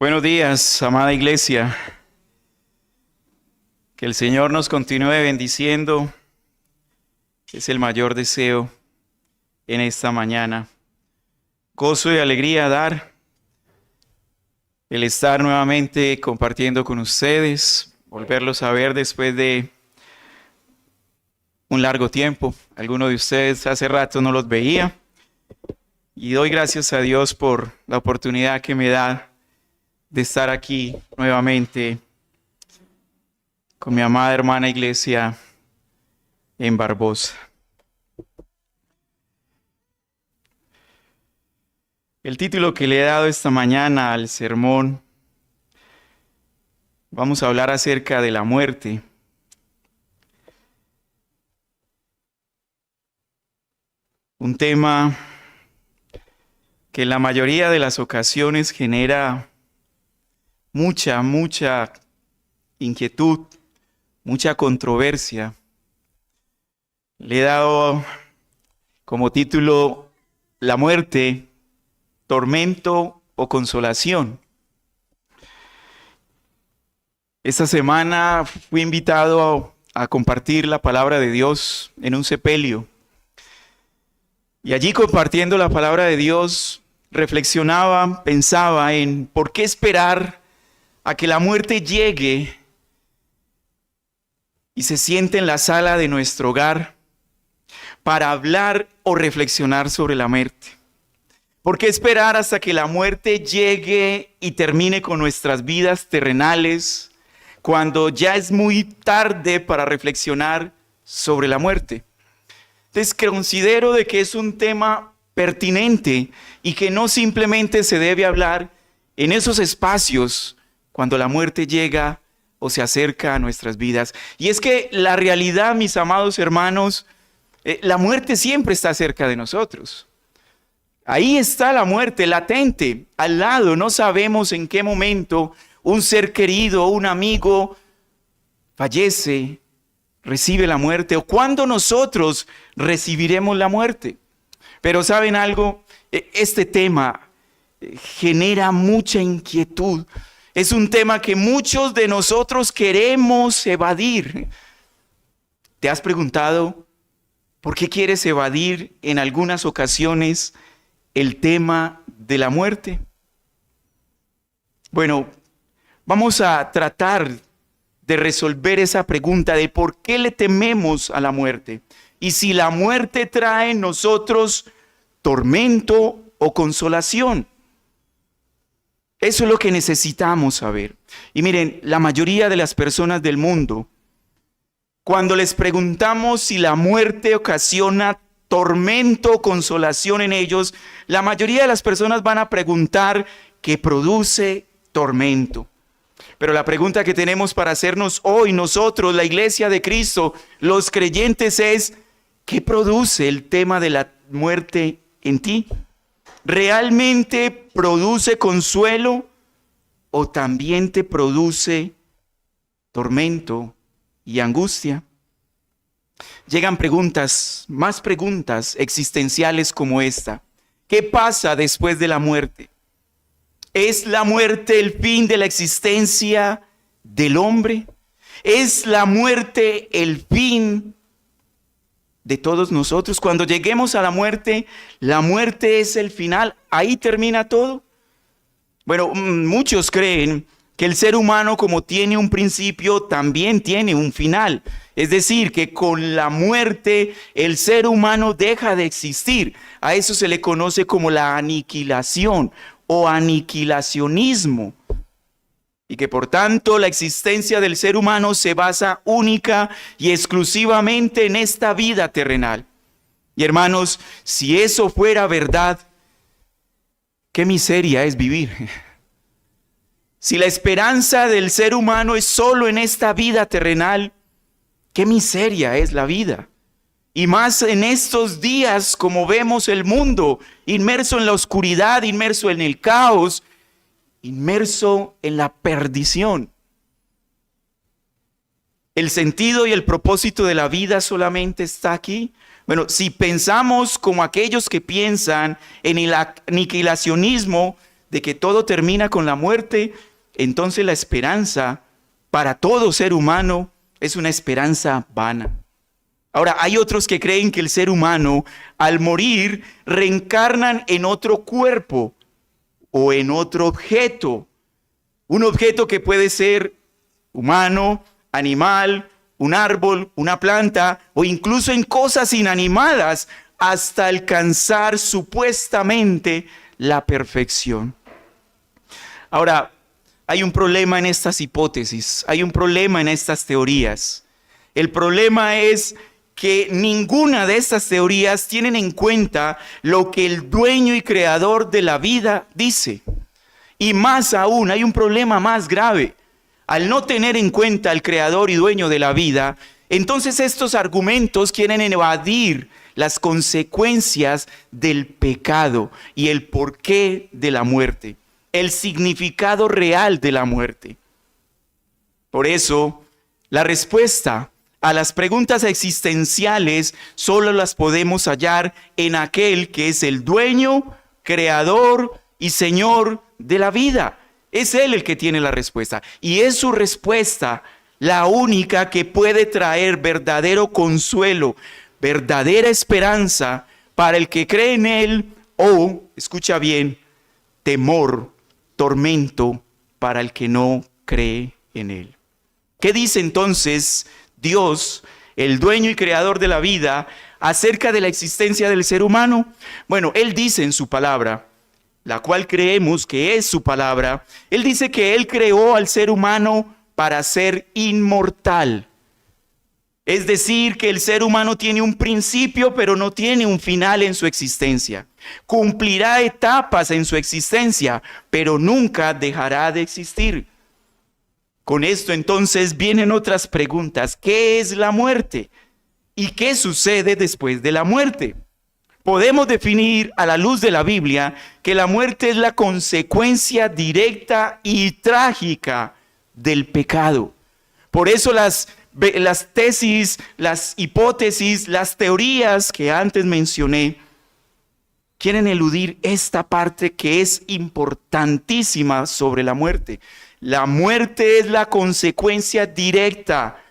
Buenos días, amada iglesia. Que el Señor nos continúe bendiciendo. Es el mayor deseo en esta mañana. Gozo y alegría dar el estar nuevamente compartiendo con ustedes, volverlos a ver después de un largo tiempo. Algunos de ustedes hace rato no los veía. Y doy gracias a Dios por la oportunidad que me da de estar aquí nuevamente con mi amada hermana iglesia en Barbosa. El título que le he dado esta mañana al sermón, vamos a hablar acerca de la muerte. Un tema que en la mayoría de las ocasiones genera mucha inquietud, mucha controversia. Le he dado como título La muerte, tormento o consolación. Esta semana fui invitado a compartir la palabra de Dios en un sepelio. Y allí compartiendo la palabra de Dios, reflexionaba, pensaba en por qué esperar a que la muerte llegue y se siente en la sala de nuestro hogar para hablar o reflexionar sobre la muerte. ¿Por qué esperar hasta que la muerte llegue y termine con nuestras vidas terrenales cuando ya es muy tarde para reflexionar sobre la muerte? Entonces considero de que es un tema pertinente y que no simplemente se debe hablar en esos espacios cuando la muerte llega o se acerca a nuestras vidas. Y es que la realidad, mis amados hermanos, la muerte siempre está cerca de nosotros. Ahí está la muerte latente, al lado. No sabemos en qué momento un ser querido, un amigo fallece, recibe la muerte, o cuándo nosotros recibiremos la muerte. Pero ¿saben algo? Este tema genera mucha inquietud. Es un tema que muchos de nosotros queremos evadir. ¿Te has preguntado por qué quieres evadir en algunas ocasiones el tema de la muerte? Bueno, vamos a tratar de resolver esa pregunta de por qué le tememos a la muerte. Y si la muerte trae en nosotros tormento o consolación. Eso es lo que necesitamos saber. Y miren, la mayoría de las personas del mundo, cuando les preguntamos si la muerte ocasiona tormento o consolación en ellos, la mayoría de las personas van a preguntar qué produce tormento. Pero la pregunta que tenemos para hacernos hoy nosotros, la iglesia de Cristo, los creyentes, es ¿qué produce el tema de la muerte en ti? ¿Realmente produce consuelo o también te produce tormento y angustia? Llegan preguntas, más preguntas existenciales como esta. ¿Qué pasa después de la muerte? ¿Es la muerte el fin de la existencia del hombre? ¿Es la muerte el fin de todos nosotros? Cuando lleguemos a la muerte es el final. ¿Ahí termina todo? Bueno, muchos creen que el ser humano, como tiene un principio, también tiene un final. Es decir, que con la muerte el ser humano deja de existir. A eso se le conoce como la aniquilación o aniquilacionismo. Y que por tanto la existencia del ser humano se basa única y exclusivamente en esta vida terrenal. Y hermanos, si eso fuera verdad, qué miseria es vivir. Si la esperanza del ser humano es solo en esta vida terrenal, qué miseria es la vida. Y más en estos días, como vemos el mundo inmerso en la oscuridad, inmerso en el caos, inmerso en la perdición. ¿El sentido y el propósito de la vida solamente está aquí? Bueno, si pensamos como aquellos que piensan en el aniquilacionismo, de que todo termina con la muerte, entonces la esperanza para todo ser humano es una esperanza vana. Ahora, hay otros que creen que el ser humano, al morir, reencarnan en otro cuerpo o en otro objeto. Un objeto que puede ser humano, animal, un árbol, una planta o incluso en cosas inanimadas hasta alcanzar supuestamente la perfección. Ahora, hay un problema en estas hipótesis, hay un problema en estas teorías. El problema es que ninguna de estas teorías tienen en cuenta lo que el dueño y creador de la vida dice. Y más aún, hay un problema más grave. Al no tener en cuenta al creador y dueño de la vida, entonces estos argumentos quieren evadir las consecuencias del pecado y el porqué de la muerte, el significado real de la muerte. Por eso, la respuesta a las preguntas existenciales solo las podemos hallar en aquel que es el dueño, creador y señor de la vida. Es Él el que tiene la respuesta. Y es su respuesta la única que puede traer verdadero consuelo, verdadera esperanza para el que cree en Él o, escucha bien, temor, tormento para el que no cree en Él. ¿Qué dice entonces Dios, el dueño y creador de la vida, acerca de la existencia del ser humano? Bueno, Él dice en su palabra, la cual creemos que es su palabra, Él dice que Él creó al ser humano para ser inmortal. Es decir, que el ser humano tiene un principio, pero no tiene un final en su existencia. Cumplirá etapas en su existencia, pero nunca dejará de existir. Con esto entonces vienen otras preguntas. ¿Qué es la muerte? ¿Y qué sucede después de la muerte? Podemos definir a la luz de la Biblia que la muerte es la consecuencia directa y trágica del pecado. Por eso las tesis, las hipótesis, las teorías que antes mencioné quieren eludir esta parte que es importantísima sobre la muerte. La muerte es la consecuencia directa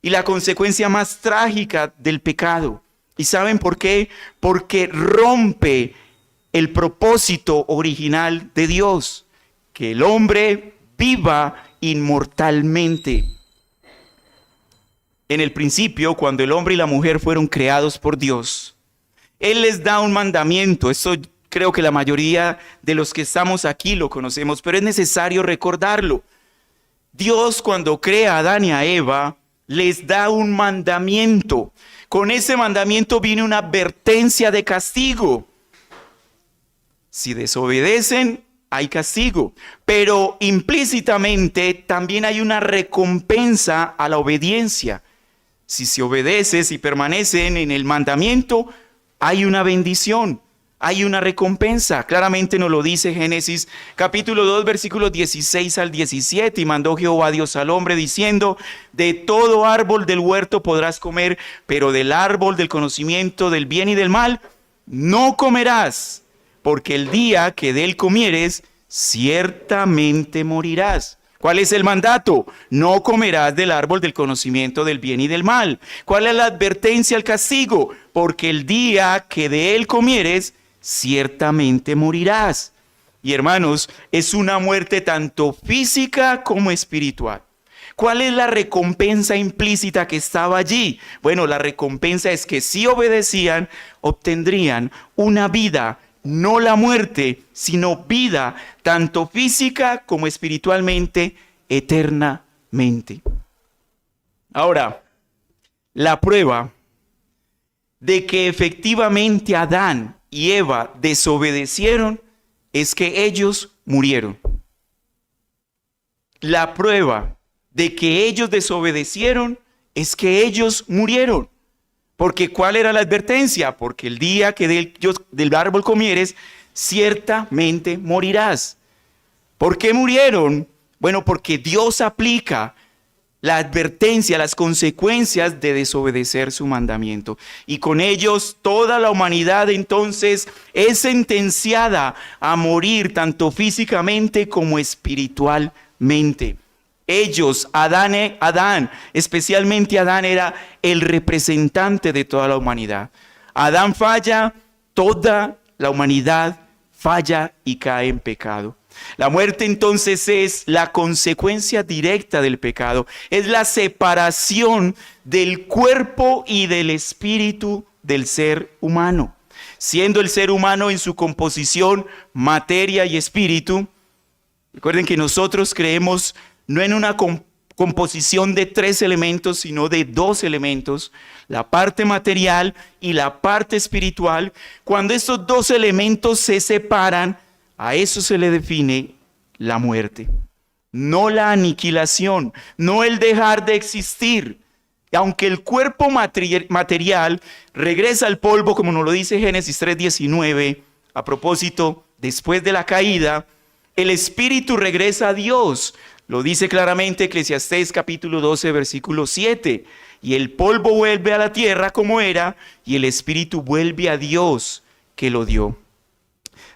y la consecuencia más trágica del pecado. ¿Y saben por qué? Porque rompe el propósito original de Dios, que el hombre viva inmortalmente. En el principio, cuando el hombre y la mujer fueron creados por Dios, Él les da un mandamiento. Eso creo que la mayoría de los que estamos aquí lo conocemos, pero es necesario recordarlo. Dios, cuando crea a Adán y a Eva, les da un mandamiento. Con ese mandamiento viene una advertencia de castigo. Si desobedecen, hay castigo, pero implícitamente también hay una recompensa a la obediencia. Si se obedece, si permanecen en el mandamiento, hay una bendición, hay una recompensa. Claramente nos lo dice Génesis capítulo 2, versículos 16 al 17. Y mandó Jehová Dios al hombre diciendo: de todo árbol del huerto podrás comer, pero del árbol del conocimiento del bien y del mal no comerás, porque el día que de él comieres, ciertamente morirás. ¿Cuál es el mandato? No comerás del árbol del conocimiento del bien y del mal. ¿Cuál es la advertencia al castigo? Porque el día que de él comieres, ciertamente morirás. Y hermanos, es una muerte tanto física como espiritual. ¿Cuál es la recompensa implícita que estaba allí? Bueno, la recompensa es que si obedecían, obtendrían una vida, no la muerte, sino vida, tanto física como espiritualmente, eternamente. Ahora, la prueba de que efectivamente Adán y Eva desobedecieron es que ellos murieron. La prueba de que ellos desobedecieron es que ellos murieron. Porque ¿cuál era la advertencia? Porque el día que del árbol comieres, ciertamente morirás. ¿Por qué murieron? Bueno, porque Dios aplica la advertencia, las consecuencias de desobedecer su mandamiento. Y con ellos toda la humanidad entonces es sentenciada a morir tanto físicamente como espiritualmente. Ellos, Adán, especialmente Adán, era el representante de toda la humanidad. Adán falla, toda la humanidad falla y cae en pecado. La muerte entonces es la consecuencia directa del pecado, es la separación del cuerpo y del espíritu del ser humano. Siendo el ser humano en su composición materia y espíritu, recuerden que nosotros creemos no en una composición de 3 elementos, sino de 2 elementos, la parte material y la parte espiritual. Cuando estos 2 elementos se separan, a eso se le define la muerte, no la aniquilación, no el dejar de existir. Aunque el cuerpo material regresa al polvo, como nos lo dice Génesis 3:19, a propósito, después de la caída, el espíritu regresa a Dios. Lo dice claramente Eclesiastés capítulo 12, versículo 7. Y el polvo vuelve a la tierra como era, y el espíritu vuelve a Dios que lo dio.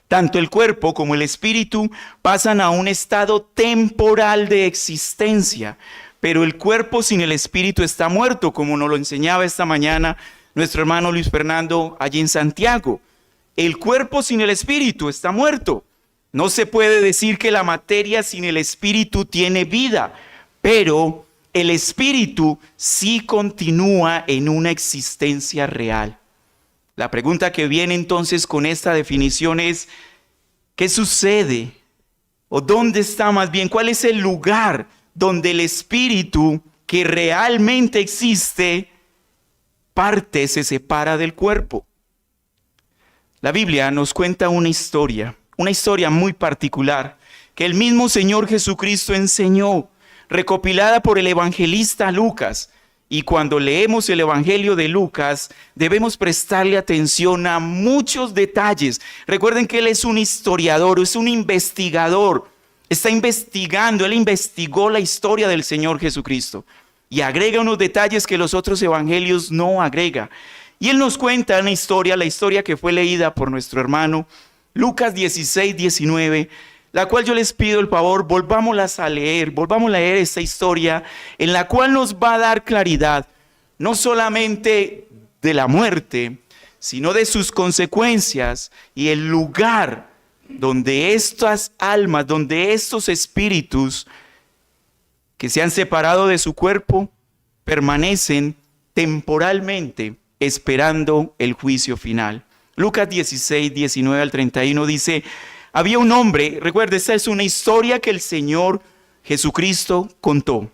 Tanto el cuerpo como el espíritu pasan a un estado temporal de existencia, pero el cuerpo sin el espíritu está muerto, como nos lo enseñaba esta mañana nuestro hermano Luis Fernando allí en Santiago. El cuerpo sin el espíritu está muerto. No se puede decir que la materia sin el espíritu tiene vida, pero el espíritu sí continúa en una existencia real. La pregunta que viene entonces con esta definición es, ¿qué sucede? ¿O dónde está más bien? ¿Cuál es el lugar donde el espíritu que realmente existe se separa del cuerpo? La Biblia nos cuenta una historia muy particular que el mismo Señor Jesucristo enseñó, recopilada por el evangelista Lucas. Y cuando leemos el Evangelio de Lucas, debemos prestarle atención a muchos detalles. Recuerden que él es un historiador, es un investigador. Está investigando, él investigó la historia del Señor Jesucristo. Y agrega unos detalles que los otros evangelios no agrega. Y él nos cuenta una historia, la historia que fue leída por nuestro hermano, Lucas 16:19, la cual yo les pido el favor, volvamos a leer esta historia en la cual nos va a dar claridad, no solamente de la muerte, sino de sus consecuencias y el lugar donde estas almas, donde estos espíritus que se han separado de su cuerpo, permanecen temporalmente esperando el juicio final. Lucas 16:19 al 31 dice: había un hombre, recuerda, esta es una historia que el Señor Jesucristo contó.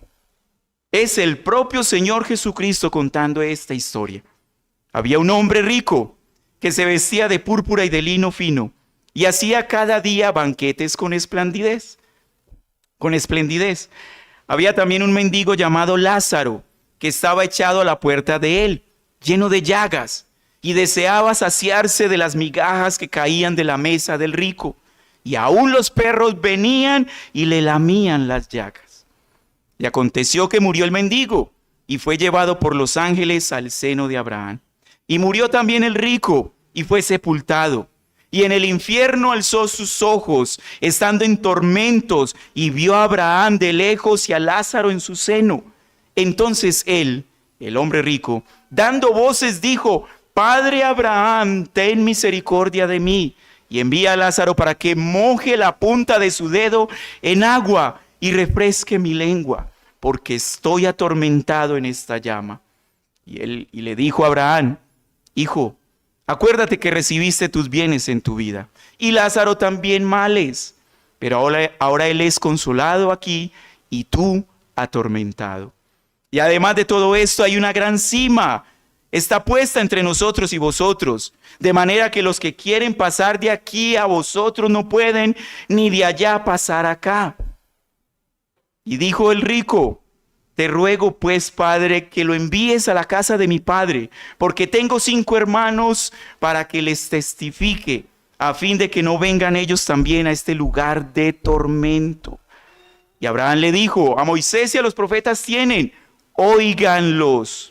Es el propio Señor Jesucristo contando esta historia. Había un hombre rico que se vestía de púrpura y de lino fino y hacía cada día banquetes con esplendidez. Había también un mendigo llamado Lázaro que estaba echado a la puerta de él, lleno de llagas, y deseaba saciarse de las migajas que caían de la mesa del rico. Y aún los perros venían y le lamían las llagas. Y aconteció que murió el mendigo y fue llevado por los ángeles al seno de Abraham. Y murió también el rico y fue sepultado. Y en el infierno alzó sus ojos, estando en tormentos, y vio a Abraham de lejos y a Lázaro en su seno. Entonces él, el hombre rico, dando voces, dijo: Padre Abraham, ten misericordia de mí, y envía a Lázaro para que moje la punta de su dedo en agua y refresque mi lengua, porque estoy atormentado en esta llama. Y le dijo a Abraham: Hijo, acuérdate que recibiste tus bienes en tu vida, y Lázaro también males, pero ahora él es consolado aquí y tú atormentado. Y además de todo esto hay una gran cima, está puesta entre nosotros y vosotros, de manera que los que quieren pasar de aquí a vosotros no pueden, ni de allá pasar acá. Y dijo el rico: Te ruego pues, Padre, que lo envíes a la casa de mi padre, porque tengo 5 hermanos, para que les testifique, a fin de que no vengan ellos también a este lugar de tormento. Y Abraham le dijo, a Moisés y a los profetas tienen, óiganlos.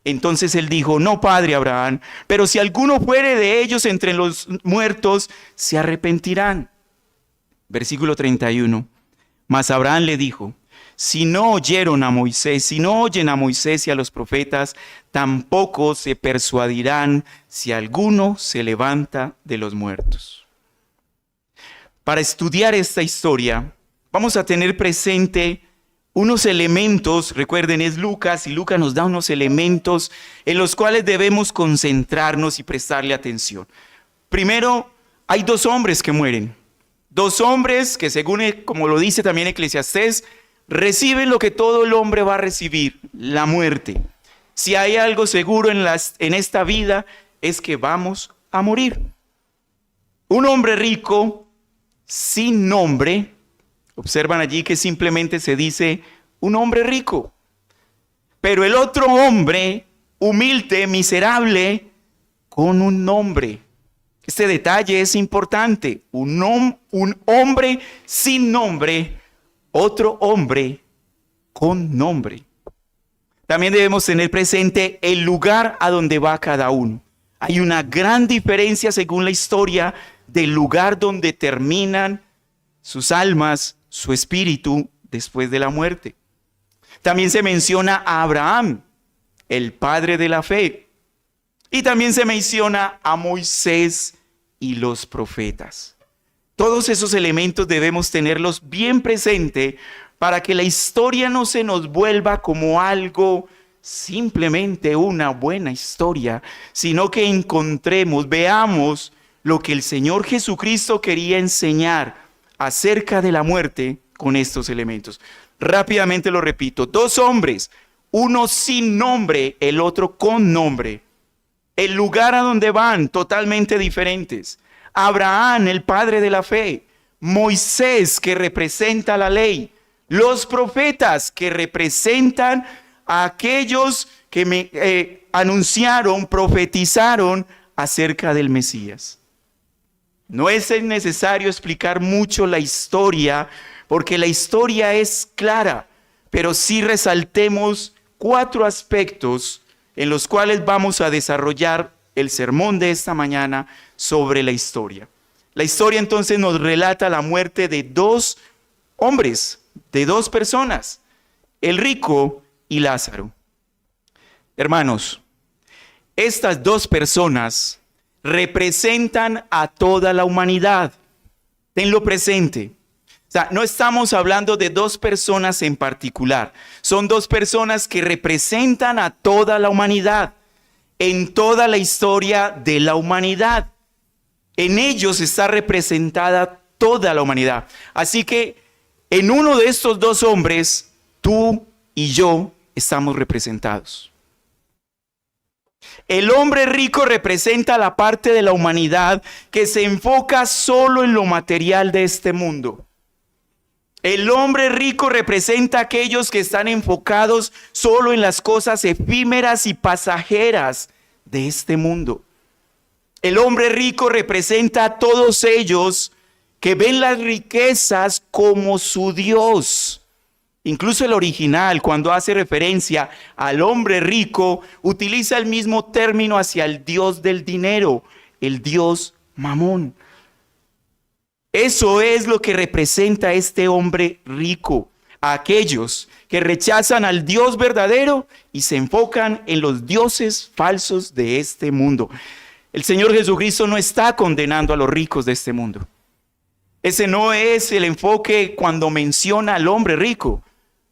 Entonces él dijo, no, padre Abraham, pero si alguno fuere de ellos entre los muertos, se arrepentirán. Versículo 31. Mas Abraham le dijo, si no oyeron a Moisés, si no oyen a Moisés y a los profetas, tampoco se persuadirán si alguno se levanta de los muertos. Para estudiar esta historia, vamos a tener presente unos elementos. Recuerden, es Lucas y Lucas nos da unos elementos en los cuales debemos concentrarnos y prestarle atención. Primero, hay dos hombres que mueren. Dos hombres que, según como lo dice también Eclesiastés, reciben lo que todo el hombre va a recibir, la muerte. Si hay algo seguro en esta vida, es que vamos a morir. Un hombre rico, sin nombre, observan allí que simplemente se dice un hombre rico. Pero el otro hombre, humilde, miserable, con un nombre. Este detalle es importante. Un hombre sin nombre, otro hombre con nombre. También debemos tener presente el lugar a donde va cada uno. Hay una gran diferencia según la historia del lugar donde terminan sus almas, su espíritu después de la muerte. También se menciona a Abraham, el padre de la fe. Y también se menciona a Moisés y los profetas. Todos esos elementos debemos tenerlos bien presente para que la historia no se nos vuelva como algo, simplemente una buena historia, sino que encontremos, veamos lo que el Señor Jesucristo quería enseñar acerca de la muerte con estos elementos. Rápidamente lo repito, dos hombres, uno sin nombre, el otro con nombre. El lugar a donde van, totalmente diferentes. Abraham, el padre de la fe. Moisés, que representa la ley. Los profetas, que representan a aquellos que anunciaron, profetizaron acerca del Mesías. No es necesario explicar mucho la historia, porque la historia es clara, pero sí resaltemos 4 aspectos en los cuales vamos a desarrollar el sermón de esta mañana sobre la historia. La historia entonces nos relata la muerte de 2 hombres, de 2 personas, el rico y Lázaro. Hermanos, estas 2 personas representan a toda la humanidad. Tenlo presente. O sea, no estamos hablando de 2 personas en particular. Son 2 personas que representan a toda la humanidad, en toda la historia de la humanidad. En ellos está representada toda la humanidad. Así que en uno de estos 2 hombres, tú y yo estamos representados. El hombre rico representa la parte de la humanidad que se enfoca solo en lo material de este mundo. El hombre rico representa a aquellos que están enfocados solo en las cosas efímeras y pasajeras de este mundo. El hombre rico representa a todos ellos que ven las riquezas como su Dios. Incluso el original, cuando hace referencia al hombre rico, utiliza el mismo término hacia el Dios del dinero, el Dios Mamón. Eso es lo que representa este hombre rico, a aquellos que rechazan al Dios verdadero y se enfocan en los dioses falsos de este mundo. El Señor Jesucristo no está condenando a los ricos de este mundo. Ese no es el enfoque cuando menciona al hombre rico.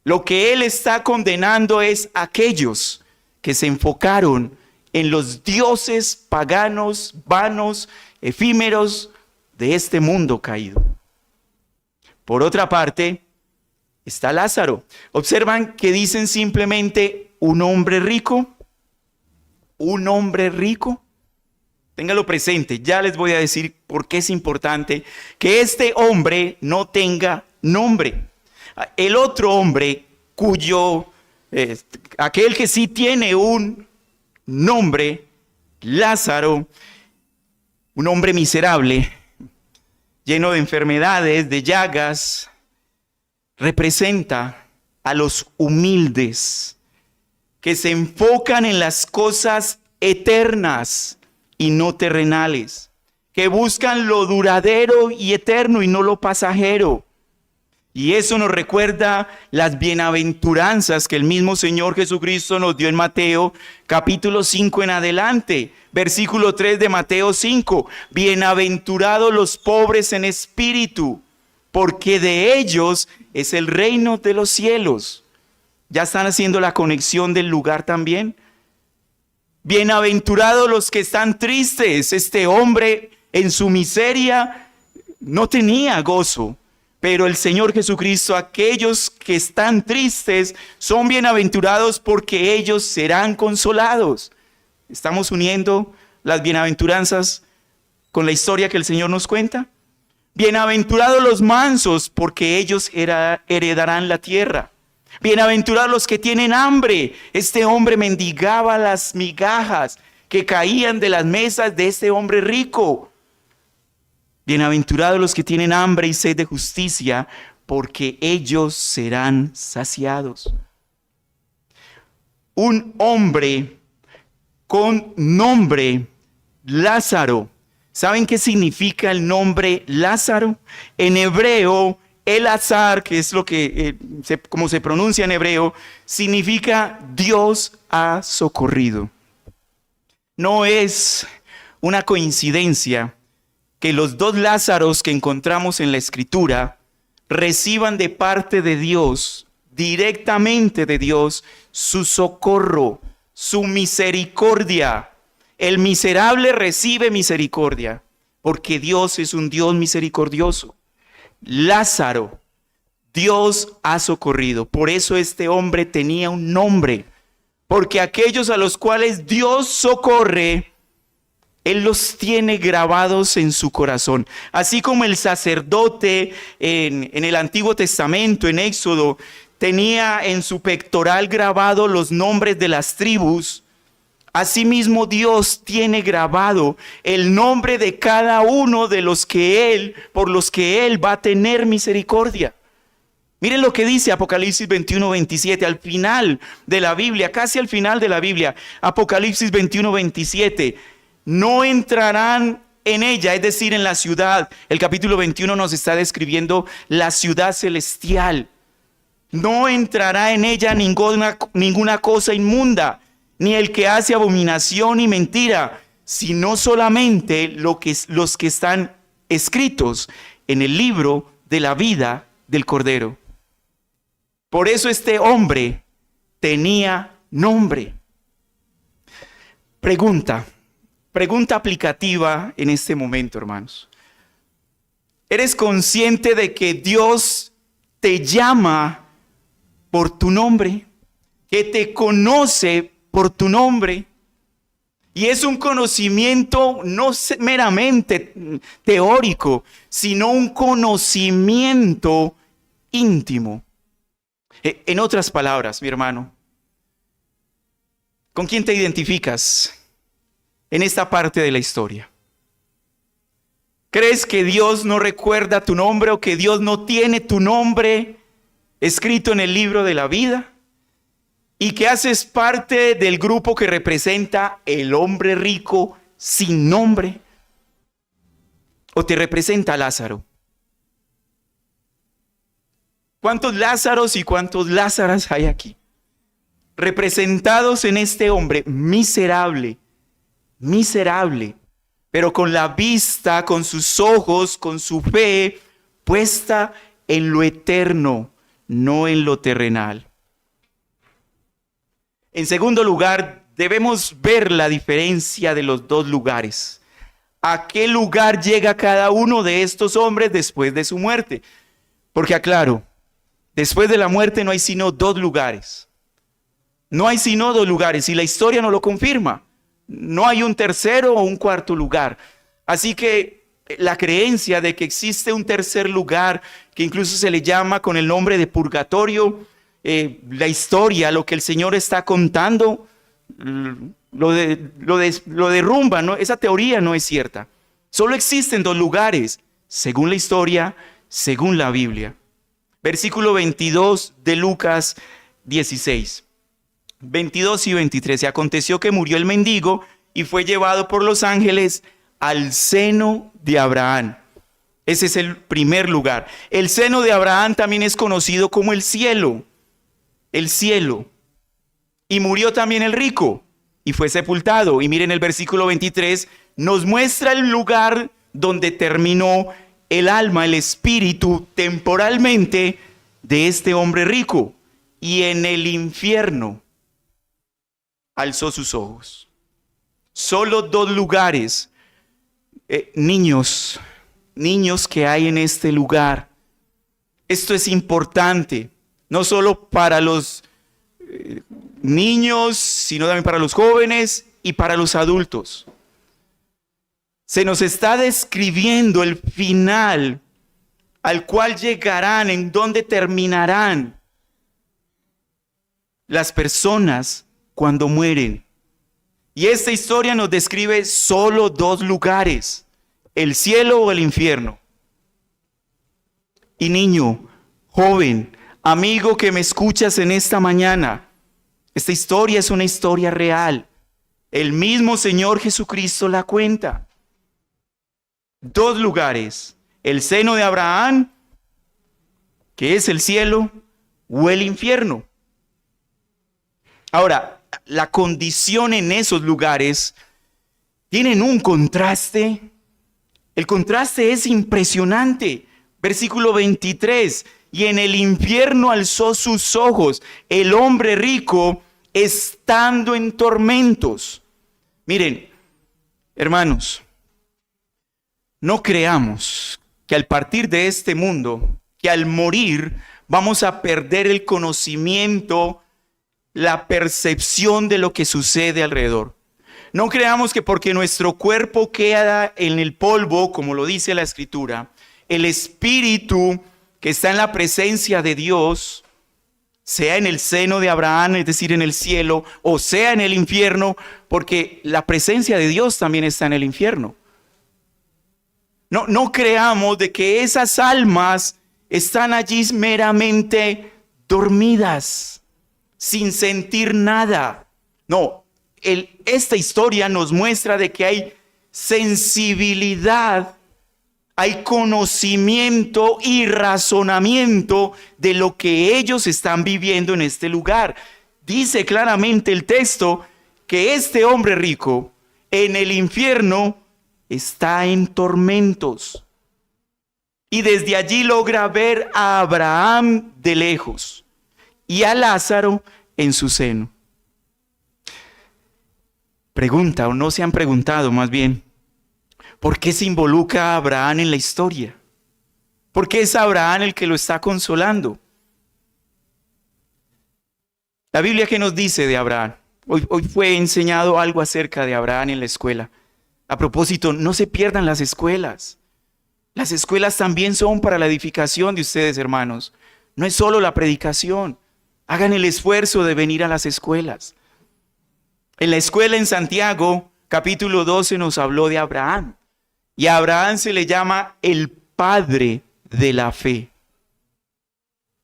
Lo que Él está condenando es a aquellos que se enfocaron en los dioses paganos, vanos, efímeros, de este mundo caído. Por otra parte, está Lázaro. Observan que dicen simplemente un hombre rico. Un hombre rico. Téngalo presente, ya les voy a decir por qué es importante que este hombre no tenga nombre. El otro hombre aquel que sí tiene un nombre, Lázaro, un hombre miserable, lleno de enfermedades, de llagas, representa a los humildes que se enfocan en las cosas eternas y no terrenales, que buscan lo duradero y eterno y no lo pasajero. Y eso nos recuerda las bienaventuranzas que el mismo Señor Jesucristo nos dio en Mateo capítulo 5 en adelante, versículo 3 de Mateo 5. Bienaventurados los pobres en espíritu, porque de ellos es el reino de los cielos. ¿Ya están haciendo la conexión del lugar también? Bienaventurados los que están tristes. Este hombre en su miseria no tenía gozo. Pero el Señor Jesucristo, aquellos que están tristes, son bienaventurados porque ellos serán consolados. ¿Estamos uniendo las bienaventuranzas con la historia que el Señor nos cuenta? Bienaventurados los mansos porque ellos heredarán la tierra. Bienaventurados los que tienen hambre. Este hombre mendigaba las migajas que caían de las mesas de este hombre rico. Bienaventurados los que tienen hambre y sed de justicia, porque ellos serán saciados. Un hombre con nombre Lázaro. ¿Saben qué significa el nombre Lázaro? En hebreo, Elazar, que es lo que, como se pronuncia en hebreo, significa Dios ha socorrido. No es una coincidencia que los dos Lázaros que encontramos en la Escritura reciban de parte de Dios, directamente de Dios, su socorro, su misericordia. El miserable recibe misericordia, porque Dios es un Dios misericordioso. Lázaro, Dios ha socorrido. Por eso este hombre tenía un nombre, porque aquellos a los cuales Dios socorre, Él los tiene grabados en su corazón. Así como el sacerdote en el Antiguo Testamento, en Éxodo, tenía en su pectoral grabado los nombres de las tribus, asimismo Dios tiene grabado el nombre de cada uno de los que por los que Él va a tener misericordia. Miren lo que dice Apocalipsis 21, 27, al final de la Biblia, casi al final de la Biblia, Apocalipsis 21, 27. No entrarán en ella, es decir, en la ciudad. El capítulo 21 nos está describiendo la ciudad celestial. No entrará en ella ninguna cosa inmunda, ni el que hace abominación y mentira, sino solamente los que están escritos en el libro de la vida del Cordero. Por eso este hombre tenía nombre. Pregunta aplicativa en este momento, hermanos. ¿Eres consciente de que Dios te llama por tu nombre? Que te conoce por tu nombre. Y es un conocimiento no meramente teórico, sino un conocimiento íntimo. En otras palabras, mi hermano, ¿con quién te identificas en esta parte de la historia? ¿Crees que Dios no recuerda tu nombre o que Dios no tiene tu nombre escrito en el libro de la vida? ¿Y que haces parte del grupo que representa el hombre rico sin nombre? ¿O te representa Lázaro? ¿Cuántos Lázaros y cuántos Lázaras hay aquí? Representados en este hombre miserable, pero con la vista, con sus ojos, con su fe puesta en lo eterno, no en lo terrenal. En segundo lugar, debemos ver la diferencia de los dos lugares. ¿A qué lugar llega cada uno de estos hombres después de su muerte? Porque aclaro, después de la muerte no hay sino dos lugares. No hay sino dos lugares y la historia no lo confirma. No hay un tercero o un cuarto lugar. Así que la creencia de que existe un tercer lugar, que incluso se le llama con el nombre de purgatorio, la historia, lo que el Señor está contando, lo derrumba, ¿no? Esa teoría no es cierta. Solo existen dos lugares, según la historia, según la Biblia. Versículo 22 de Lucas 16. 22 y 23. Y aconteció que murió el mendigo y fue llevado por los ángeles al seno de Abraham. Ese es el primer lugar. El seno de Abraham también es conocido como el cielo. El cielo. Y murió también el rico y fue sepultado. Y miren el versículo 23, nos muestra el lugar donde terminó el alma, el espíritu, temporalmente de este hombre rico. Y en el infierno alzó sus ojos. Solo dos lugares, niños que hay en este lugar. Esto es importante, no solo para los niños, sino también para los jóvenes y para los adultos. Se nos está describiendo el final al cual llegarán, en donde terminarán las personas cuando mueren. Y esta historia nos describe solo dos lugares, el cielo o el infierno. Y niño, joven, amigo que me escuchas en esta mañana, esta historia es una historia real. El mismo Señor Jesucristo la cuenta. Dos lugares, el seno de Abraham, que es el cielo, o el infierno. Ahora, la condición en esos lugares tienen un contraste. El contraste es impresionante. Versículo 23, y en el infierno alzó sus ojos el hombre rico estando en tormentos. Miren, hermanos, no creamos que al partir de este mundo, que al morir vamos a perder el conocimiento, la percepción de lo que sucede alrededor. No creamos que porque nuestro cuerpo queda en el polvo, como lo dice la Escritura, el espíritu que está en la presencia de Dios, sea en el seno de Abraham, es decir, en el cielo, o sea en el infierno, porque la presencia de Dios también está en el infierno. No creamos de que esas almas están allí meramente dormidas, sin sentir nada. No, esta historia nos muestra de que hay sensibilidad, hay conocimiento y razonamiento de lo que ellos están viviendo en este lugar. Dice claramente el texto que este hombre rico en el infierno está en tormentos. Y desde allí logra ver a Abraham de lejos y a Lázaro en su seno. Pregunta, o no se han preguntado más bien, ¿por qué se involucra a Abraham en la historia? ¿Por qué es Abraham el que lo está consolando? La Biblia, ¿qué nos dice de Abraham? Hoy fue enseñado algo acerca de Abraham en la escuela. A propósito, no se pierdan las escuelas. Las escuelas también son para la edificación de ustedes, hermanos. No es solo la predicación. Hagan el esfuerzo de venir a las escuelas. En la escuela en Santiago, capítulo 12, nos habló de Abraham. Y a Abraham se le llama el padre de la fe.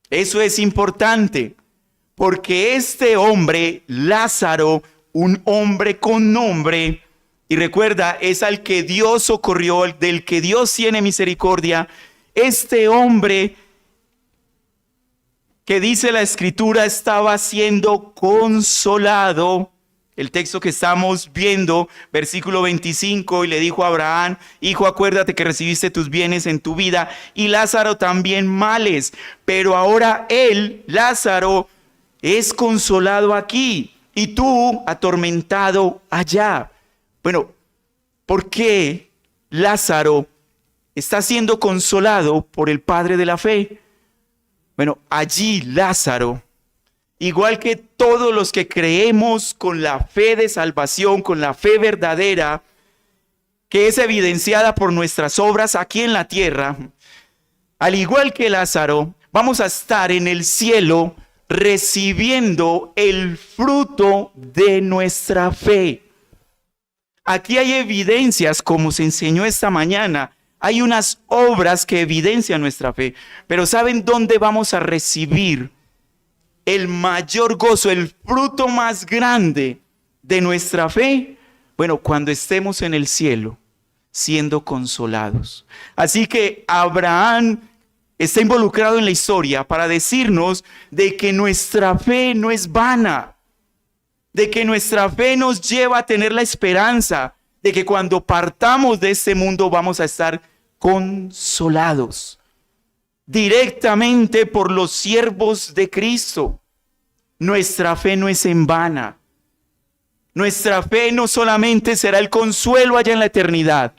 Eso es importante, porque este hombre, Lázaro, un hombre con nombre, y recuerda, es al que Dios socorrió, del que Dios tiene misericordia. Este hombre que dice la Escritura estaba siendo consolado. El texto que estamos viendo, versículo 25, y le dijo a Abraham: hijo, acuérdate que recibiste tus bienes en tu vida, y Lázaro también males, pero ahora él, Lázaro, es consolado aquí, y tú atormentado allá. Bueno, ¿por qué Lázaro está siendo consolado por el Padre de la fe? Bueno, allí Lázaro, igual que todos los que creemos con la fe de salvación, con la fe verdadera, que es evidenciada por nuestras obras aquí en la tierra, al igual que Lázaro, vamos a estar en el cielo recibiendo el fruto de nuestra fe. Aquí hay evidencias, como se enseñó esta mañana, hay unas obras que evidencian nuestra fe. Pero ¿saben dónde vamos a recibir el mayor gozo, el fruto más grande de nuestra fe? Bueno, cuando estemos en el cielo, siendo consolados. Así que Abraham está involucrado en la historia para decirnos de que nuestra fe no es vana, de que nuestra fe nos lleva a tener la esperanza de que cuando partamos de este mundo vamos a estar consolados directamente por los siervos de Cristo. Nuestra fe no es en vana. Nuestra fe no solamente será el consuelo allá en la eternidad,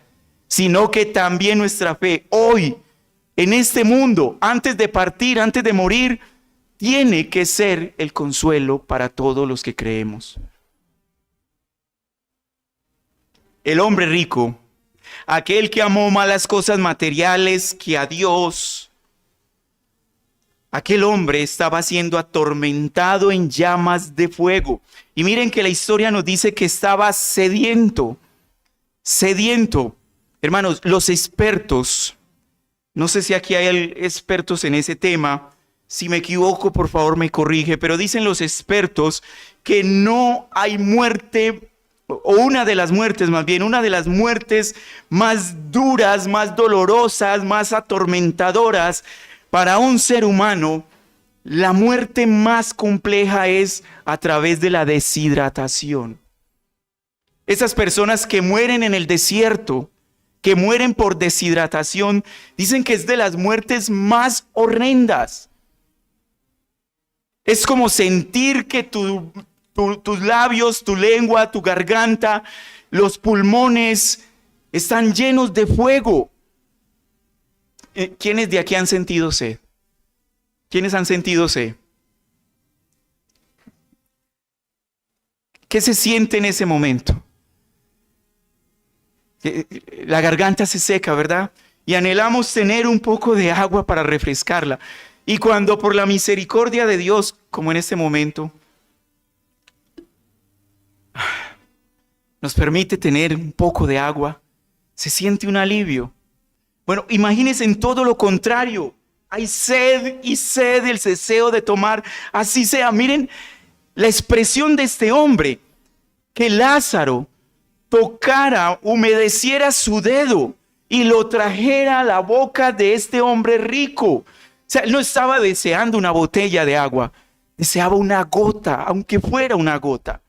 sino que también nuestra fe hoy, en este mundo, antes de partir, antes de morir, tiene que ser el consuelo para todos los que creemos. El hombre rico, aquel que amó más las cosas materiales que a Dios, aquel hombre estaba siendo atormentado en llamas de fuego. Y miren que la historia nos dice que estaba sediento. Hermanos, los expertos, no sé si aquí hay expertos en ese tema, si me equivoco, por favor me corrige, pero dicen los expertos que no hay muerte, o una de las muertes más duras, más dolorosas, más atormentadoras para un ser humano. La muerte más compleja es a través de la deshidratación. Esas personas que mueren en el desierto, que mueren por deshidratación, dicen que es de las muertes más horrendas. Es como sentir que tus labios, tu lengua, tu garganta, los pulmones están llenos de fuego. ¿Quiénes de aquí han sentido sed? ¿Quiénes han sentido sed? ¿Qué se siente en ese momento? La garganta se seca, ¿verdad? Y anhelamos tener un poco de agua para refrescarla. Y cuando por la misericordia de Dios, como en este momento, nos permite tener un poco de agua, se siente un alivio. Bueno, imagínense en todo lo contrario. Hay sed y sed, el deseo de tomar, así sea. Miren la expresión de este hombre, que Lázaro tocara, humedeciera su dedo y lo trajera a la boca de este hombre rico. O sea, él no estaba deseando una botella de agua, deseaba una gota, aunque fuera una gota.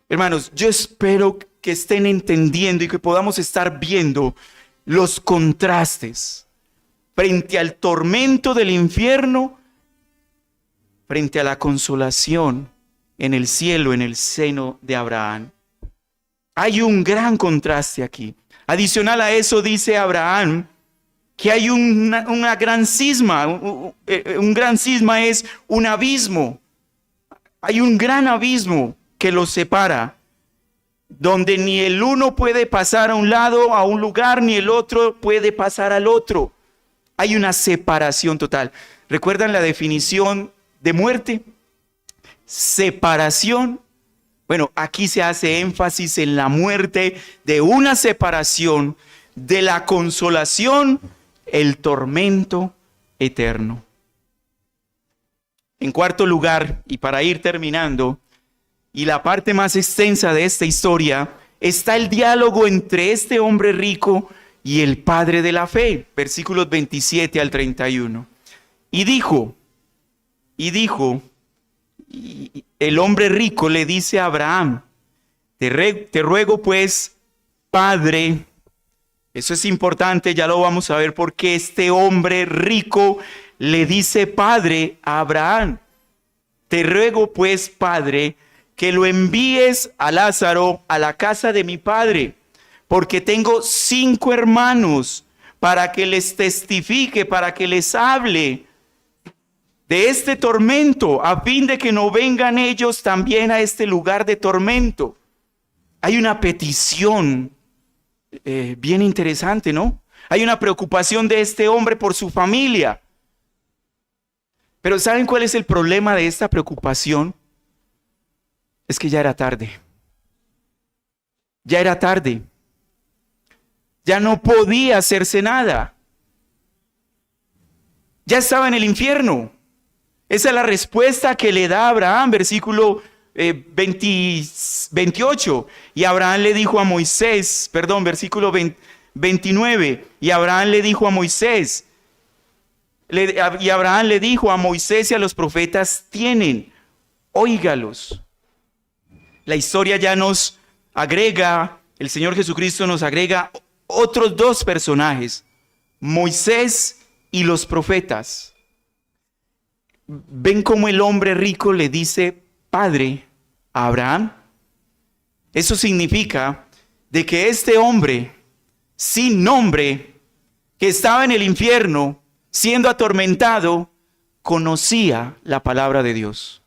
Hermanos, yo espero que estén entendiendo y que podamos estar viendo los contrastes frente al tormento del infierno, frente a la consolación en el cielo, en el seno de Abraham. Hay un gran contraste aquí. Adicional a eso dice Abraham que hay una gran cisma. Un gran cisma es un abismo. Hay un gran abismo que los separa, donde ni el uno puede pasar a un lado, a un lugar, ni el otro puede pasar al otro. Hay una separación total. ¿Recuerdan la definición de muerte? Separación. Bueno, aquí se hace énfasis en la muerte de una separación, de la consolación, el tormento eterno. En cuarto lugar, y para ir terminando, y la parte más extensa de esta historia, está el diálogo entre este hombre rico y el padre de la fe, versículos 27 al 31. Y el hombre rico le dice a Abraham, te ruego pues, padre, eso es importante, ya lo vamos a ver porque este hombre rico le dice padre a Abraham. Te ruego pues, padre, que lo envíes a Lázaro a la casa de mi padre, porque tengo 5 hermanos, para que les testifique, para que les hable de este tormento, a fin de que no vengan ellos también a este lugar de tormento. Hay una petición bien interesante, ¿no? Hay una preocupación de este hombre por su familia. Pero ¿saben cuál es el problema de esta preocupación? Es que ya era tarde. Ya era tarde. Ya no podía hacerse nada. Ya estaba en el infierno. Esa es la respuesta que le da Abraham, versículo 28. Y Abraham le dijo a Moisés, versículo 29. Y Abraham le dijo a Moisés, y Abraham le dijo a Moisés y a los profetas, tienen, óigalos. La historia ya nos agrega, el Señor Jesucristo nos agrega otros dos personajes, Moisés y los profetas. ¿Ven cómo el hombre rico le dice padre a Abraham? Eso significa de que este hombre sin nombre, que estaba en el infierno, siendo atormentado, conocía la palabra de Dios.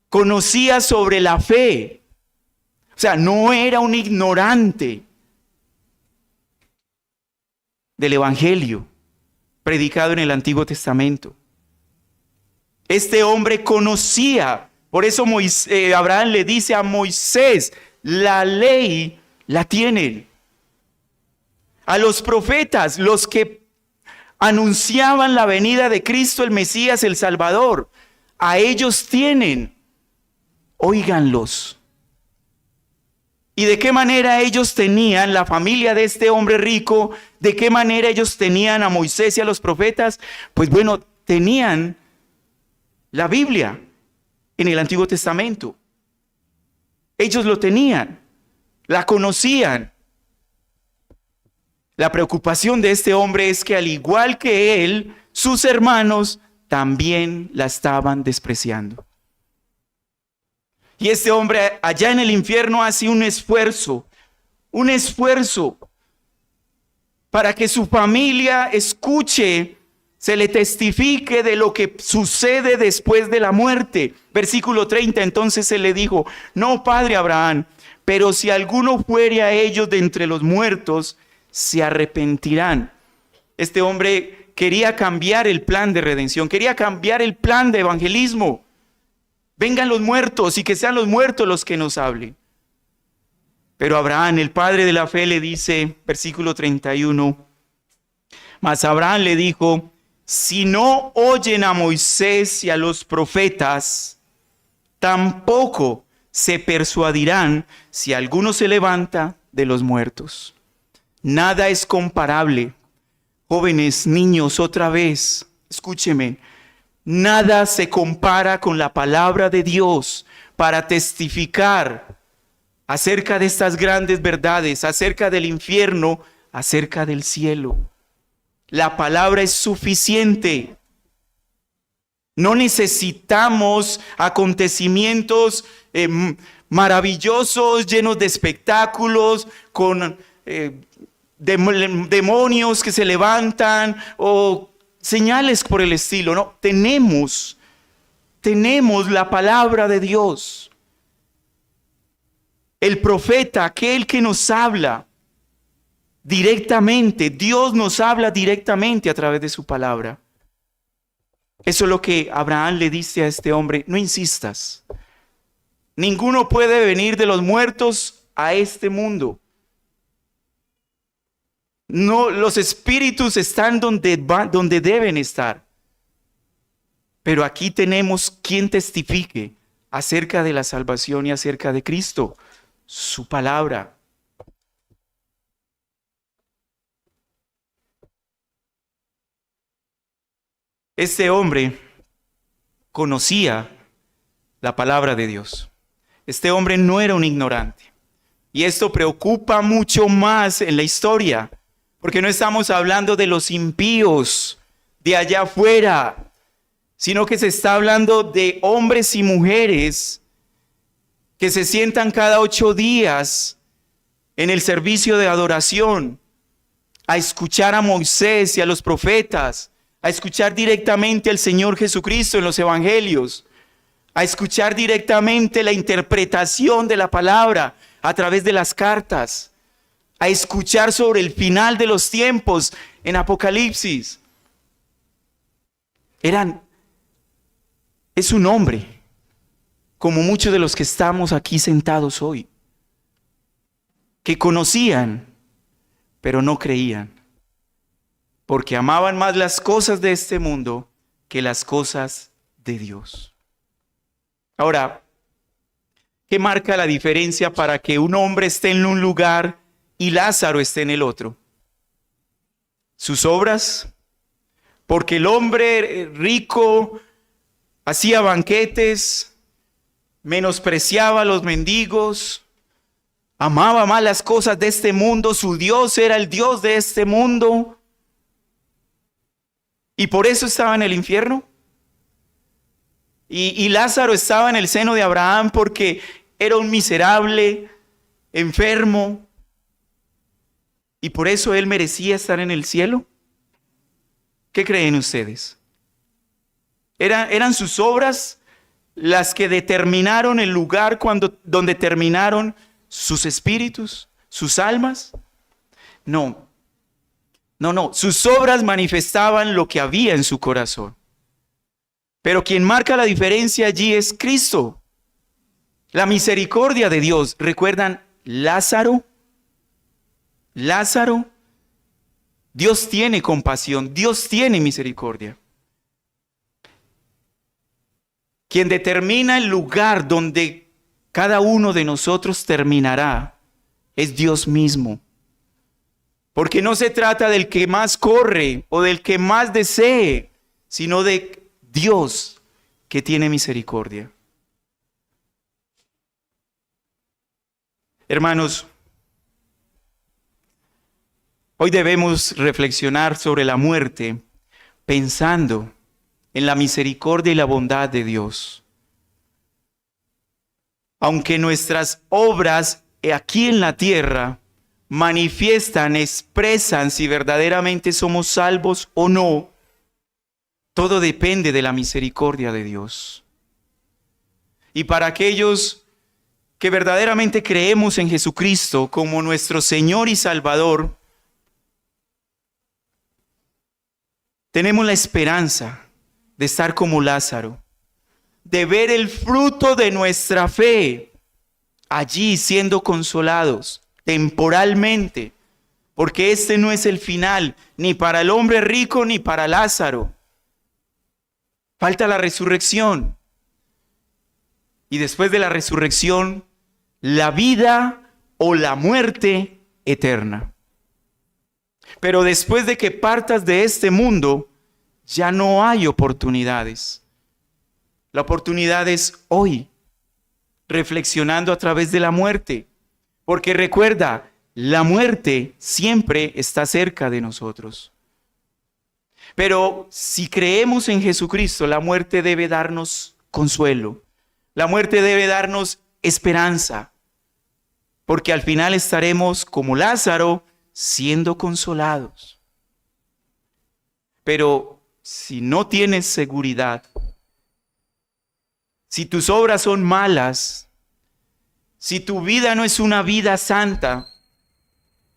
Conocía sobre la fe. O sea, no era un ignorante del evangelio predicado en el Antiguo Testamento. Este hombre conocía, por eso Abraham le dice a Moisés, la ley la tienen. A los profetas, los que anunciaban la venida de Cristo, el Mesías, el Salvador, a ellos tienen, óiganlos. ¿Y de qué manera ellos tenían, la familia de este hombre rico, de qué manera ellos tenían a Moisés y a los profetas? Pues bueno, tenían la Biblia en el Antiguo Testamento. Ellos lo tenían, la conocían. La preocupación de este hombre es que al igual que él, sus hermanos también la estaban despreciando. Y este hombre allá en el infierno hace un esfuerzo para que su familia escuche, se le testifique de lo que sucede después de la muerte. Versículo 30, entonces se le dijo, no, padre Abraham, pero si alguno fuere a ellos de entre los muertos, se arrepentirán. Este hombre quería cambiar el plan de redención, quería cambiar el plan de evangelismo. Vengan los muertos y que sean los muertos los que nos hablen. Pero Abraham, el padre de la fe, le dice, versículo 31, mas Abraham le dijo, si no oyen a Moisés y a los profetas, tampoco se persuadirán si alguno se levanta de los muertos. Nada es comparable. Jóvenes, niños, otra vez, escúcheme. Nada se compara con la palabra de Dios para testificar acerca de estas grandes verdades, acerca del infierno, acerca del cielo. La palabra es suficiente. No necesitamos acontecimientos maravillosos, llenos de espectáculos, con demonios que se levantan o señales por el estilo. No, tenemos la palabra de Dios. El profeta, aquel que nos habla directamente, Dios nos habla directamente a través de su palabra. Eso es lo que Abraham le dice a este hombre, no insistas. Ninguno puede venir de los muertos a este mundo. No, los espíritus están donde deben estar. Pero aquí tenemos quien testifique acerca de la salvación y acerca de Cristo, su palabra. Este hombre conocía la palabra de Dios. Este hombre no era un ignorante. Y esto preocupa mucho más en la historia, porque no estamos hablando de los impíos de allá afuera, sino que se está hablando de hombres y mujeres que se sientan cada 8 días en el servicio de adoración a escuchar a Moisés y a los profetas, a escuchar directamente al Señor Jesucristo en los evangelios, a escuchar directamente la interpretación de la palabra a través de las cartas, a escuchar sobre el final de los tiempos en Apocalipsis. Es un hombre, como muchos de los que estamos aquí sentados hoy, que conocían pero no creían, porque amaban más las cosas de este mundo que las cosas de Dios. Ahora, ¿qué marca la diferencia para que un hombre esté en un lugar y Lázaro esté en el otro? ¿Sus obras? Porque el hombre rico hacía banquetes, menospreciaba a los mendigos, amaba más las cosas de este mundo, su Dios era el Dios de este mundo, y por eso estaba en el infierno. Y Lázaro estaba en el seno de Abraham porque era un miserable, enfermo, y por eso él merecía estar en el cielo. ¿Qué creen ustedes? ¿Eran sus obras las que determinaron el lugar donde terminaron sus espíritus, sus almas? No. Sus obras manifestaban lo que había en su corazón. Pero quien marca la diferencia allí es Cristo. La misericordia de Dios. ¿Recuerdan Lázaro? Dios tiene compasión, Dios tiene misericordia. Quien determina el lugar donde cada uno de nosotros terminará es Dios mismo. Porque no se trata del que más corre o del que más desee, sino de Dios que tiene misericordia. Hermanos, hoy debemos reflexionar sobre la muerte pensando en la misericordia y la bondad de Dios. Aunque nuestras obras aquí en la tierra manifiestan, expresan si verdaderamente somos salvos o no, todo depende de la misericordia de Dios. Y para aquellos que verdaderamente creemos en Jesucristo como nuestro Señor y Salvador, tenemos la esperanza de estar como Lázaro, de ver el fruto de nuestra fe allí siendo consolados temporalmente, porque este no es el final, ni para el hombre rico ni para Lázaro. Falta la resurrección. Y después de la resurrección, la vida o la muerte eterna. Pero después de que partas de este mundo, ya no hay oportunidades. La oportunidad es hoy, reflexionando a través de la muerte. Porque recuerda, la muerte siempre está cerca de nosotros. Pero si creemos en Jesucristo, la muerte debe darnos consuelo. La muerte debe darnos esperanza. Porque al final estaremos como Lázaro, siendo consolados. Pero si no tienes seguridad, si tus obras son malas, si tu vida no es una vida santa,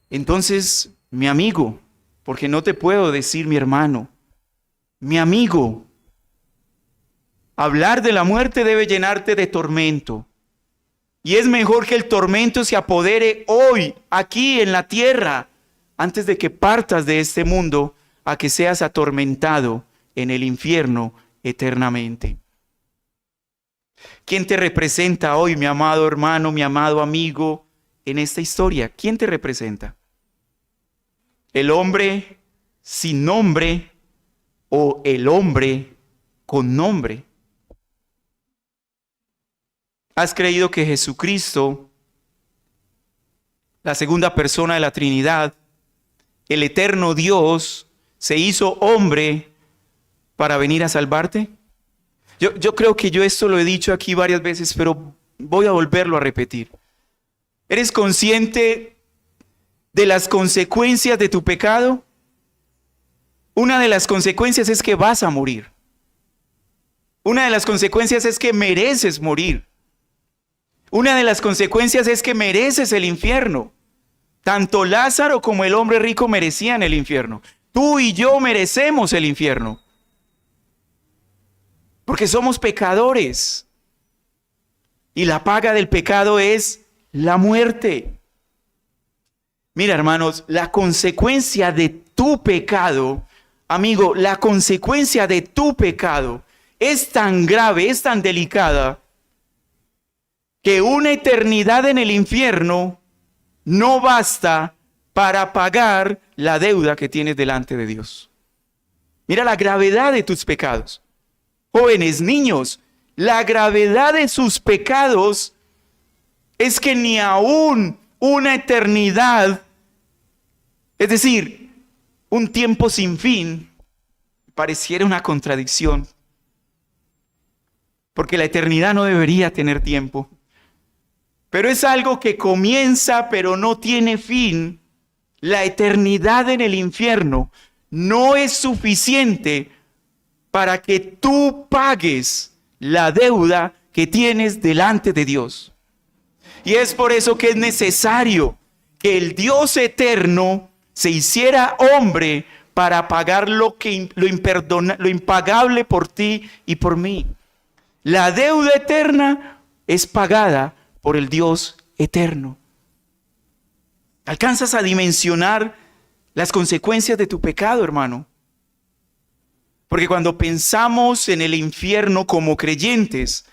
entonces, mi amigo, porque no te puedo decir mi hermano, mi amigo, hablar de la muerte debe llenarte de tormento. Y es mejor que el tormento se apodere hoy, aquí en la tierra, antes de que partas de este mundo, a que seas atormentado en el infierno eternamente. ¿Quién te representa hoy, mi amado hermano, mi amado amigo, en esta historia? ¿Quién te representa? ¿El hombre sin nombre o el hombre con nombre? ¿Has creído que Jesucristo, la segunda persona de la Trinidad, el eterno Dios, se hizo hombre para venir a salvarte? Yo creo que yo esto lo he dicho aquí varias veces, pero voy a volverlo a repetir. ¿Eres consciente de las consecuencias de tu pecado? Una de las consecuencias es que vas a morir. Una de las consecuencias es que mereces morir. Una de las consecuencias es que mereces el infierno. Tanto Lázaro como el hombre rico merecían el infierno. Tú y yo merecemos el infierno. Porque somos pecadores. Y la paga del pecado es la muerte. Mira, hermanos, la consecuencia de tu pecado, amigo, la consecuencia de tu pecado es tan grave, es tan delicada, que una eternidad en el infierno no basta para pagar la deuda que tienes delante de Dios. Mira la gravedad de tus pecados. Jóvenes, niños, la gravedad de sus pecados es que ni aún una eternidad, es decir, un tiempo sin fin, pareciera una contradicción. Porque la eternidad no debería tener tiempo. Pero es algo que comienza pero no tiene fin. La eternidad en el infierno no es suficiente para que tú pagues la deuda que tienes delante de Dios. Y es por eso que es necesario que el Dios eterno se hiciera hombre para pagar lo impagable por ti y por mí. La deuda eterna es pagada por el Dios eterno. ¿Alcanzas a dimensionar las consecuencias de tu pecado, hermano? Porque cuando pensamos en el infierno como creyentes,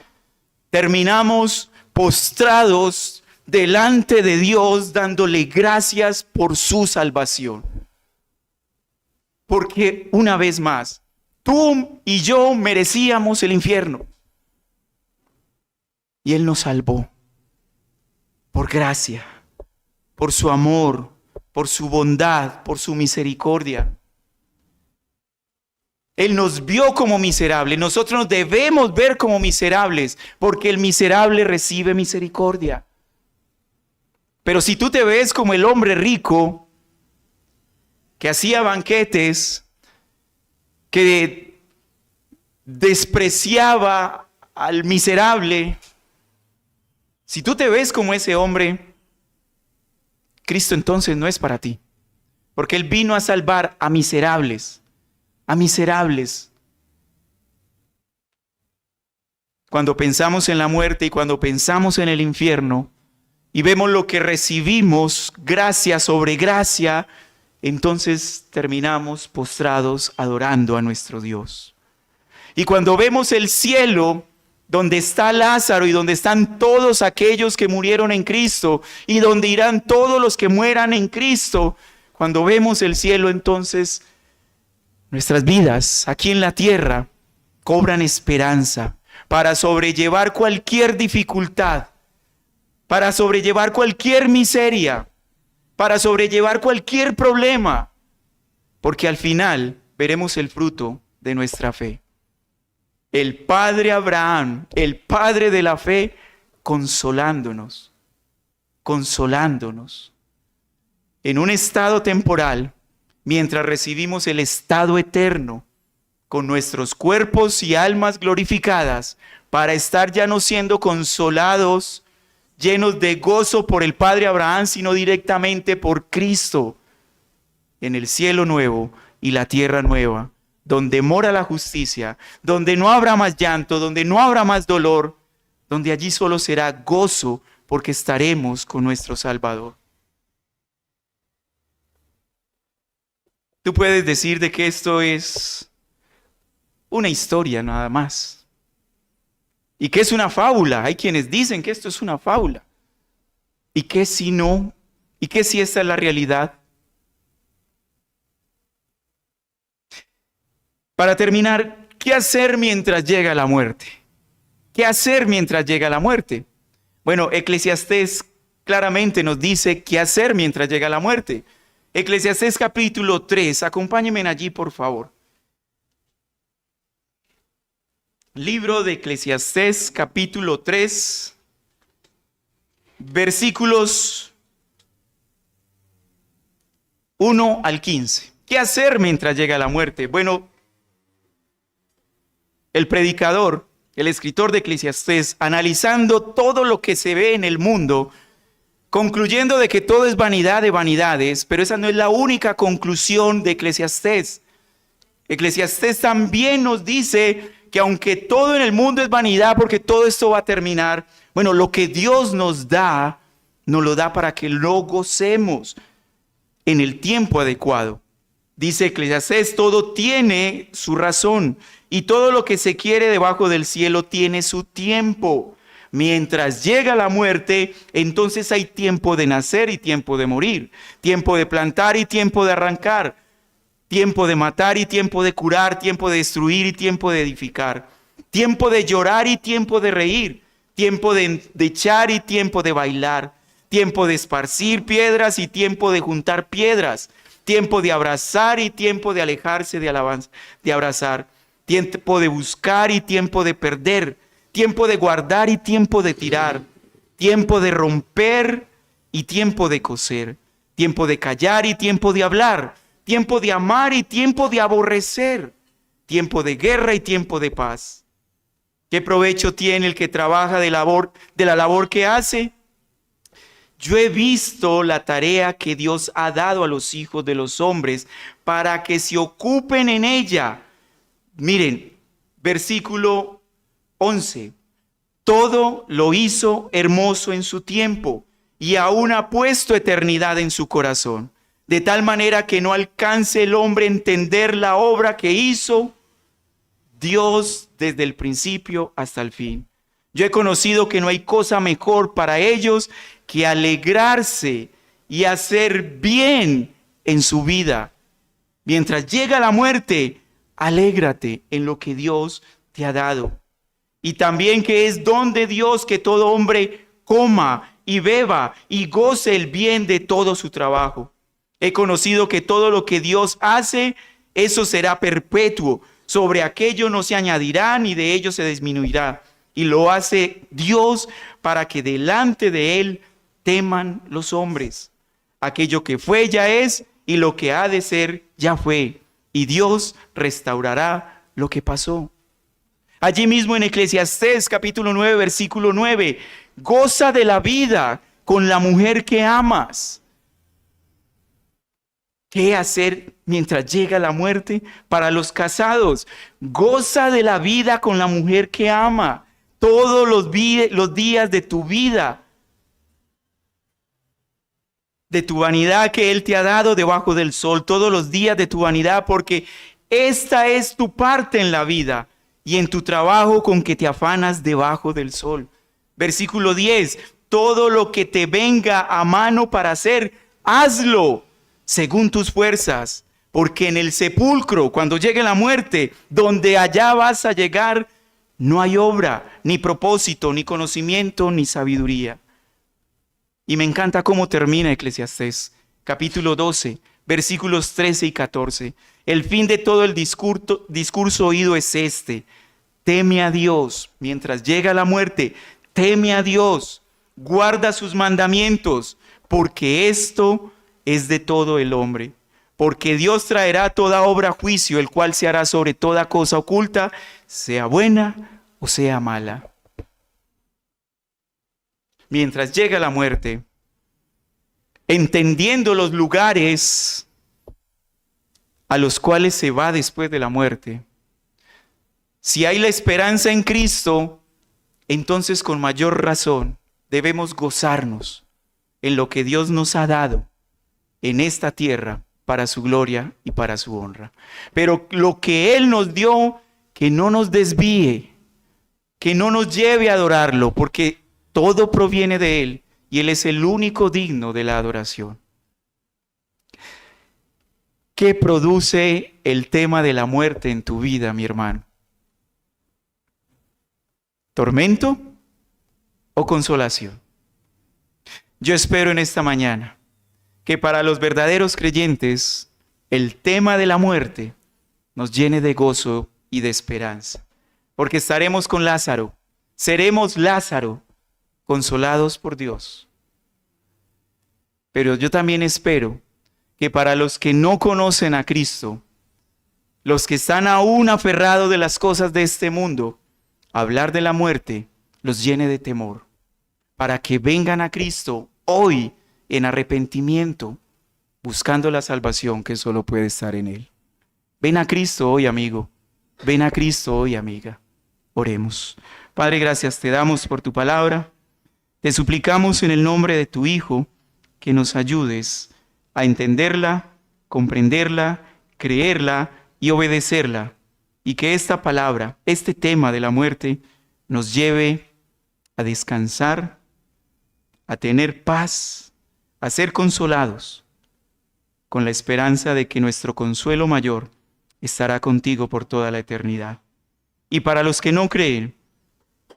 terminamos postrados delante de Dios dándole gracias por su salvación. Porque una vez más, tú y yo merecíamos el infierno. Y Él nos salvó por gracia, por su amor, por su bondad, por su misericordia. Él nos vio como miserables. Nosotros nos debemos ver como miserables, porque el miserable recibe misericordia. Pero si tú te ves como el hombre rico, que hacía banquetes, que despreciaba al miserable, si tú te ves como ese hombre, Cristo entonces no es para ti. Porque Él vino a salvar a miserables. A miserables. Cuando pensamos en la muerte y cuando pensamos en el infierno y vemos lo que recibimos, gracia sobre gracia, entonces terminamos postrados adorando a nuestro Dios. Y cuando vemos el cielo, donde está Lázaro y donde están todos aquellos que murieron en Cristo y donde irán todos los que mueran en Cristo, cuando vemos el cielo, entonces nuestras vidas aquí en la tierra cobran esperanza para sobrellevar cualquier dificultad, para sobrellevar cualquier miseria, para sobrellevar cualquier problema, porque al final veremos el fruto de nuestra fe. El Padre Abraham, el Padre de la fe, consolándonos en un estado temporal, mientras recibimos el estado eterno, con nuestros cuerpos y almas glorificadas, para estar ya no siendo consolados, llenos de gozo por el Padre Abraham, sino directamente por Cristo, en el cielo nuevo y la tierra nueva, donde mora la justicia, donde no habrá más llanto, donde no habrá más dolor, donde allí solo será gozo, porque estaremos con nuestro Salvador. Tú puedes decir de que esto es una historia nada más, y que es una fábula. Hay quienes dicen que esto es una fábula. ¿Y qué si no? ¿Y qué si esta es la realidad? Para terminar, ¿qué hacer mientras llega la muerte? ¿Qué hacer mientras llega la muerte? Bueno, Eclesiastés claramente nos dice qué hacer mientras llega la muerte. Eclesiastés capítulo 3, acompáñenme allí por favor. Libro de Eclesiastés capítulo 3, versículos 1 al 15. ¿Qué hacer mientras llega la muerte? Bueno, el predicador, el escritor de Eclesiastés, analizando todo lo que se ve en el mundo, concluyendo de que todo es vanidad de vanidades, pero esa no es la única conclusión de Eclesiastés. Eclesiastés también nos dice que aunque todo en el mundo es vanidad, porque todo esto va a terminar, bueno, lo que Dios nos da, nos lo da para que lo gocemos. en el tiempo adecuado. Dice Eclesiastés, todo tiene su razón y todo lo que se quiere debajo del cielo tiene su tiempo. Mientras llega la muerte, entonces hay tiempo de nacer y tiempo de morir, tiempo de plantar y tiempo de arrancar, tiempo de matar y tiempo de curar, tiempo de destruir y tiempo de edificar, tiempo de llorar y tiempo de reír, tiempo de echar y tiempo de bailar, tiempo de esparcir piedras y tiempo de juntar piedras, tiempo de abrazar y tiempo de alejarse de abrazar, tiempo de buscar y tiempo de perder, tiempo de guardar y tiempo de tirar, tiempo de romper y tiempo de coser, tiempo de callar y tiempo de hablar, tiempo de amar y tiempo de aborrecer, tiempo de guerra y tiempo de paz. ¿Qué provecho tiene el que trabaja de la labor que hace? Yo he visto la tarea que Dios ha dado a los hijos de los hombres para que se ocupen en ella. Miren, versículo 11. Todo lo hizo hermoso en su tiempo y aún ha puesto eternidad en su corazón, de tal manera que no alcance el hombre a entender la obra que hizo Dios desde el principio hasta el fin. Yo he conocido que no hay cosa mejor para ellos que alegrarse y hacer bien en su vida. Mientras llega la muerte, alégrate en lo que Dios te ha dado. Y también que es don de Dios que todo hombre coma y beba y goce el bien de todo su trabajo. He conocido que todo lo que Dios hace, eso será perpetuo. Sobre aquello no se añadirá ni de ello se disminuirá. Y lo hace Dios para que delante de Él teman los hombres. Aquello que fue ya es y lo que ha de ser ya fue. Y Dios restaurará lo que pasó. Allí mismo en Eclesiastés capítulo 9, versículo 9, goza de la vida con la mujer que amas. ¿Qué hacer mientras llega la muerte? Para los casados, goza de la vida con la mujer que ama todos los días de tu vida, de tu vanidad que Él te ha dado debajo del sol, todos los días de tu vanidad, porque esta es tu parte en la vida y en tu trabajo con que te afanas debajo del sol. Versículo 10, todo lo que te venga a mano para hacer, hazlo según tus fuerzas, porque en el sepulcro, cuando llegue la muerte, donde allá vas a llegar, no hay obra, ni propósito, ni conocimiento, ni sabiduría. Y me encanta cómo termina Eclesiastés, capítulo 12, versículos 13 y 14. El fin de todo el discurso oído es este: teme a Dios mientras llega la muerte, teme a Dios, guarda sus mandamientos, porque esto es de todo el hombre. Porque Dios traerá toda obra a juicio, el cual se hará sobre toda cosa oculta, sea buena o sea mala. Mientras llega la muerte, entendiendo los lugares a los cuales se va después de la muerte, si hay la esperanza en Cristo, entonces con mayor razón debemos gozarnos en lo que Dios nos ha dado en esta tierra para su gloria y para su honra. Pero lo que Él nos dio, que no nos desvíe, que no nos lleve a adorarlo, porque todo proviene de Él y Él es el único digno de la adoración. ¿Qué produce el tema de la muerte en tu vida, mi hermano? ¿Tormento o consolación? Yo espero en esta mañana que para los verdaderos creyentes el tema de la muerte nos llene de gozo y de esperanza, porque estaremos con Lázaro, seremos Lázaro, consolados por Dios. Pero yo también espero que para los que no conocen a Cristo, los que están aún aferrados de las cosas de este mundo, hablar de la muerte los llene de temor, para que vengan a Cristo hoy en arrepentimiento, buscando la salvación que solo puede estar en Él. Ven a Cristo hoy, amigo. Ven a Cristo hoy, amiga. Oremos. Padre, gracias te damos por tu palabra. Te suplicamos en el nombre de tu Hijo que nos ayudes a entenderla, comprenderla, creerla y obedecerla. Y que esta palabra, este tema de la muerte, nos lleve a descansar, a tener paz, a ser consolados, con la esperanza de que nuestro consuelo mayor estará contigo por toda la eternidad. Y para los que no creen,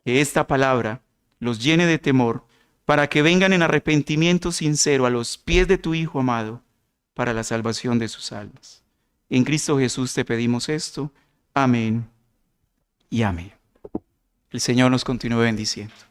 que esta palabra los llene de temor, para que vengan en arrepentimiento sincero a los pies de tu Hijo amado, para la salvación de sus almas. En Cristo Jesús te pedimos esto. Amén y amén. El Señor nos continúe bendiciendo.